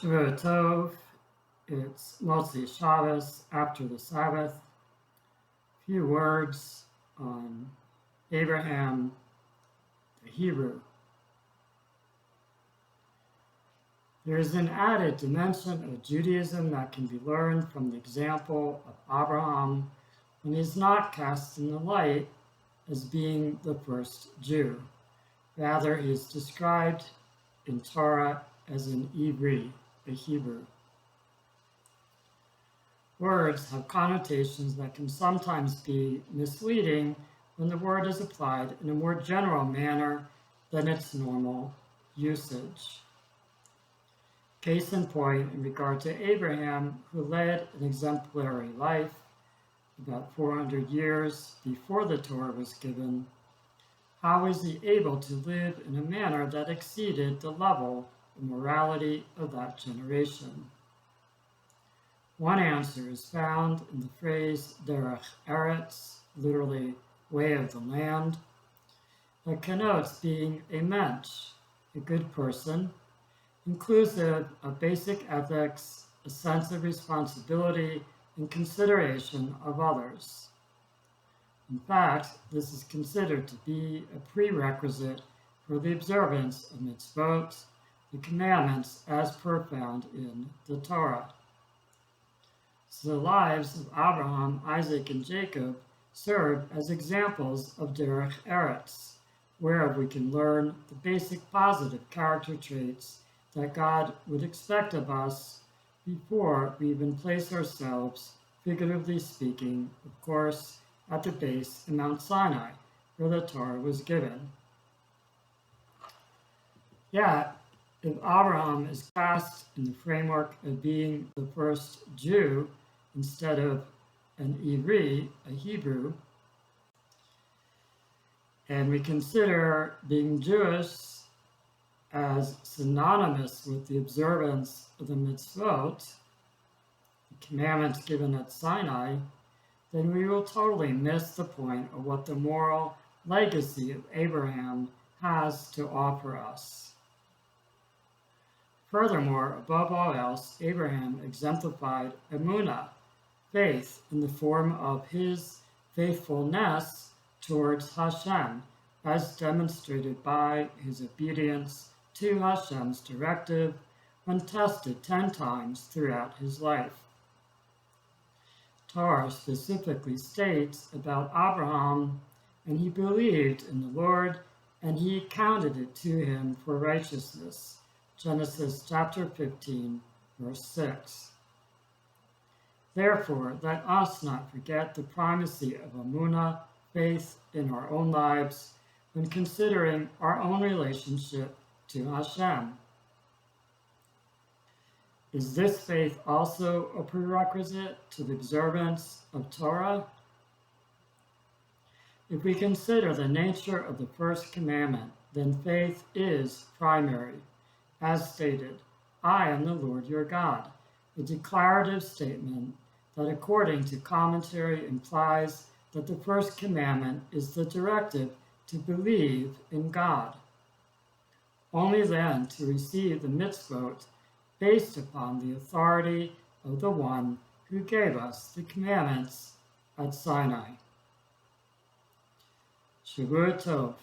Shavuot Tov, it's motzei Shabbos after the Sabbath. A few words on Abraham, the Hebrew. There is an added dimension of Judaism that can be learned from the example of Abraham when he is not cast in the light as being the first Jew. Rather, he is described in Torah as an Ivri, a Hebrew. Words have connotations that can sometimes be misleading when the word is applied in a more general manner than its normal usage. Case in point, in regard to Abraham, who led an exemplary life about 400 years before the Torah was given, how was he able to live in a manner that exceeded the level of morality of that generation? One answer is found in the phrase derech, eretz, literally way of the land, that connotes being a mensch, a good person, inclusive of basic ethics, a sense of responsibility, and consideration of others. In fact, this is considered to be a prerequisite for the observance of mitzvot, the commandments as per found in the Torah. So the lives of Abraham, Isaac, and Jacob serve as examples of derech eretz, where we can learn the basic positive character traits that God would expect of us before we even place ourselves, figuratively speaking, of course, at the base in Mount Sinai, where the Torah was given. Yet, if Abraham is cast in the framework of being the first Jew instead of an Ivri, a Hebrew, and we consider being Jewish as synonymous with the observance of the mitzvot, the commandments given at Sinai, then we will totally miss the point of what the moral legacy of Abraham has to offer us. Furthermore, above all else, Abraham exemplified emunah, faith, in the form of his faithfulness towards Hashem, as demonstrated by his obedience to Hashem's directive when tested 10 times throughout his life. Torah specifically states about Abraham, and he believed in the Lord, and he counted it to him for righteousness. Genesis chapter 15, verse 6. Therefore, let us not forget the primacy of emunah, faith, in our own lives when considering our own relationship to Hashem. Is this faith also a prerequisite to the observance of Torah? If we consider the nature of the first commandment, then faith is primary. As stated, I am the Lord your God, a declarative statement that according to commentary implies that the first commandment is the directive to believe in God. Only then to receive the mitzvot based upon the authority of the one who gave us the commandments at Sinai. Shavuot Tov.